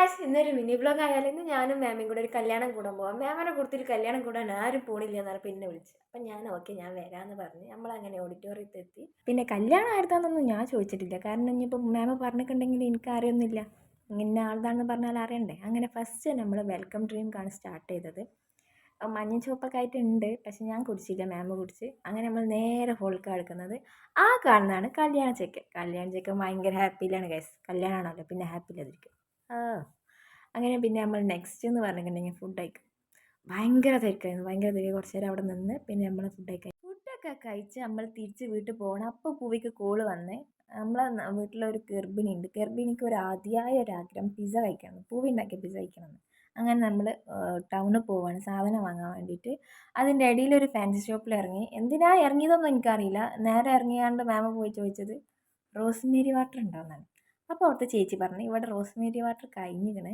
Guys, ഇന്നൊരു mini vlog ആയാലും ഇന്ന് ഞാനും മാമയും കൂടെ ഒരു കല്യാണം കൂടാൻ പോവാം. മാമനെ കൊടുത്തൊരു കല്യാണം കൂടാൻ ആരും പോണില്ല എന്നാണ് പിന്നെ വിളിച്ചത്. അപ്പം ഞാൻ ഓക്കെ ഞാൻ വരാമെന്ന് പറഞ്ഞ് നമ്മളങ്ങനെ ഓഡിറ്റോറിയത്തിൽ എത്തി. പിന്നെ കല്യാണം ആയിരുന്നാന്നൊന്നും ഞാൻ ചോദിച്ചിട്ടില്ല. കാരണം ഇനിയിപ്പം മാമ പറഞ്ഞിട്ടുണ്ടെങ്കിൽ എനിക്ക് അറിയൊന്നുമില്ല. ഇന്ന ആൾതാണെന്ന് പറഞ്ഞാൽ അറിയണ്ടേ. അങ്ങനെ ഫസ്റ്റ് നമ്മൾ വെൽക്കം ഡ്രിങ്കാണ് സ്റ്റാർട്ട് ചെയ്തത്. മഞ്ഞ ചുവപ്പൊക്കെ ആയിട്ടുണ്ട്, പക്ഷെ ഞാൻ കുടിച്ചില്ല, മാമ കുടിച്ച്. അങ്ങനെ നമ്മൾ നേരെ ഹോൾക്കാണ് എടുക്കുന്നത്. ആ കാണുന്നതാണ് കല്യാണ ചെക്കൻ ഭയങ്കര ഹാപ്പിയിലാണ് ഗൈസ്. കല്യാണമാണല്ലോ, പിന്നെ ഹാപ്പിയിലായിരിക്കും. ആ അങ്ങനെ പിന്നെ നമ്മൾ നെക്സ്റ്റ് എന്ന് പറഞ്ഞിട്ടുണ്ടെങ്കിൽ ഫുഡ് കഴിക്കും. ഭയങ്കര തിരക്ക്. കുറച്ച് നേരം അവിടെ നിന്ന് പിന്നെ നമ്മൾ ഫുഡൊക്കെ കഴിച്ച് നമ്മൾ തിരിച്ച് വീട്ടിൽ പോകണം. അപ്പോൾ പൂവിക്ക് കോള് വന്നേ. നമ്മളെ വീട്ടിലൊരു ഗർഭിണിയുണ്ട്. ഗർഭിണിക്ക് ഒരു അതിയായ ഒരാഗ്രഹം പിസ്സ കഴിക്കണം, പൂവി ഉണ്ടാക്കിയ പിസ്സ കഴിക്കണം. അങ്ങനെ നമ്മൾ ടൗണിൽ പോവുകയാണ് സാധനം വാങ്ങാൻ വേണ്ടിയിട്ട്. അതിൻ്റെ ഇടയിലൊരു ഫാൻസി ഷോപ്പിൽ ഇറങ്ങി. എന്തിനാ ഇറങ്ങിയതൊന്നും എനിക്കറിയില്ല. നേരെ ഇറങ്ങിയാണ്ട് മാമ പോയി ചോദിച്ചത് റോസ്മേരി വാട്ടർ ഉണ്ടോയെന്നാണ്. അപ്പോൾ അവിടുത്തെ ചേച്ചി പറഞ്ഞു ഇവിടെ റോസ്മേരി വാട്ടർ കഴിഞ്ഞിരിക്കണ്,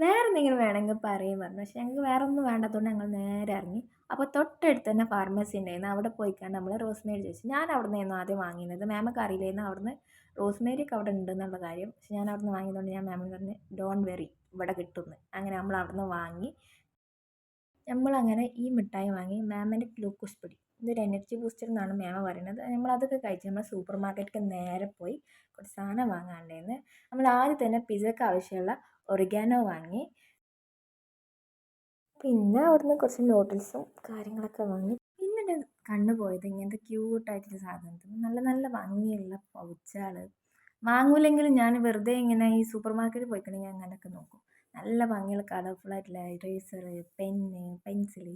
വേറെ എന്തെങ്കിലും വേണമെങ്കിൽ പറയും പറഞ്ഞു. പക്ഷേ ഞങ്ങൾക്ക് വേറെ ഒന്നും വേണ്ടാത്തതുകൊണ്ട് ഞങ്ങൾ നേരെ ഇറങ്ങി. അപ്പോൾ തൊട്ടടുത്ത് തന്നെ ഫാർമസി ഉണ്ടായിരുന്നു. അവിടെ പോയിക്കാണ്ട് നമ്മൾ റോസ്മേരി ചോദിച്ചു. ഞാൻ അവിടെ നിന്നായിരുന്നു ആദ്യം വാങ്ങിയത്. മാമക്ക് അറിയില്ലായിരുന്നു അവിടുന്ന് റോസ്മേരിയൊക്കെ അവിടെ ഉണ്ടെന്നുള്ള കാര്യം. പക്ഷെ ഞാൻ അവിടെ നിന്ന് വാങ്ങിയതുകൊണ്ട് ഞാൻ മാമിന് പറഞ്ഞ് ഡോൺ വെറി, ഇവിടെ കിട്ടുമെന്ന്. അങ്ങനെ നമ്മൾ അവിടെ നിന്ന് വാങ്ങി. നമ്മളങ്ങനെ ഈ മിഠായി വാങ്ങി. മാമൻ്റെ ഗ്ലൂക്കോസ് പൊടി, ഇതൊരു എനർജി ബൂസ്റ്റർ എന്നാണ് മാമ പറയുന്നത്. നമ്മളതൊക്കെ കഴിച്ച് നമ്മൾ സൂപ്പർ മാർക്കറ്റിലേക്ക് നേരെ പോയി കുറച്ച് സാധനം വാങ്ങാണ്ടായിരുന്നു. നമ്മൾ ആദ്യം തന്നെ പിസ്സയ്ക്ക് ആവശ്യമുള്ള ഒറിഗാനോ വാങ്ങി. പിന്നെ അവിടുന്ന് കുറച്ച് നൂഡിൽസും കാര്യങ്ങളൊക്കെ വാങ്ങി. പിന്നെ കണ്ണു പോയത് ഇങ്ങനത്തെ ക്യൂട്ടായിട്ടുള്ള സാധനത്തിന് നല്ല നല്ല ഭംഗിയുള്ള പൗച്ചുകൾ. വാങ്ങൂലെങ്കിലും ഞാൻ വെറുതെ ഇങ്ങനെ ഈ സൂപ്പർ മാർക്കറ്റിൽ പോയിക്കണമെങ്കിൽ അങ്ങനെയൊക്കെ നോക്കും. നല്ല ഭംഗിയുള്ള കളർഫുള്ളായിട്ടുള്ള ഇറേസർ, പെന്ന്, പെൻസില്,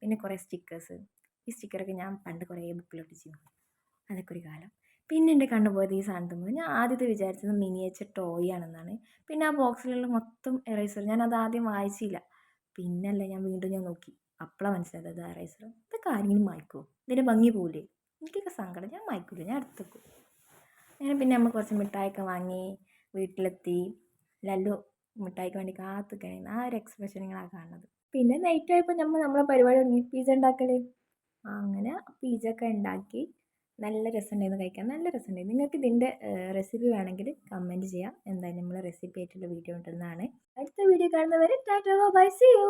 പിന്നെ കുറേ സ്റ്റിക്കേഴ്സ്. ഈ സ്റ്റിക്കറൊക്കെ ഞാൻ പണ്ട് കുറേ ബുക്കിലൊട്ടിച്ചിരുന്നു. അതൊക്കെ ഒരു കാലം. പിന്നെ എൻ്റെ കണ്ണു പോയത് ഈ സാധനത്തിൽ. ഞാൻ ആദ്യത്തെ വിചാരിച്ചത് മിനിയേച്ചർ ടോയ് ആണെന്നാണ്. പിന്നെ ആ ബോക്സിലുള്ള മൊത്തം ഇറേസർ, ഞാനത് ആദ്യം വായിച്ചില്ല. പിന്നല്ല ഞാൻ വീണ്ടും നോക്കി. അപ്പോഴാണ് മനസ്സിലായത് അത് ഇറേസർ. ഇതൊക്കെ ആരെങ്കിലും മായ്ക്കുമോ? ഇതിൻ്റെ ഭംഗി പോവില്ലേ? എനിക്കൊക്കെ സങ്കടം. ഞാൻ മായ്ക്കില്ല, ഞാൻ എടുത്ത് വെക്കും. അങ്ങനെ പിന്നെ നമ്മൾ കുറച്ച് മിഠായിയൊക്കെ വാങ്ങി വീട്ടിലെത്തി. ലല്ലു മിഠായിക്ക് വേണ്ടി കാത്തുനിൽക്കണേന്ന് ആ ഒരു എക്സ്പ്രഷൻ നിങ്ങളാണ് കാണുന്നത്. പിന്നെ നൈറ്റ് ആയപ്പോൾ നമ്മളെ പരിപാടി തുടങ്ങി, പിസ്സ ഉണ്ടാക്കൽ. അങ്ങനെ പിസ്സ ഒക്കെ ഉണ്ടാക്കി. നല്ല രസമുണ്ടായിരുന്നു കഴിക്കാൻ, നല്ല രസമുണ്ടായിരുന്നു. നിങ്ങൾക്ക് ഇതിൻ്റെ റെസിപ്പി വേണമെങ്കിൽ കമൻറ്റ് ചെയ്യാം. എന്തായാലും നമ്മൾ റെസിപ്പി ആയിട്ടുള്ള വീഡിയോ ഇടുന്നതാണ്. അടുത്ത വീഡിയോ കാണുന്നവരെ ടാറ്റാ ബൈ, സീ യു.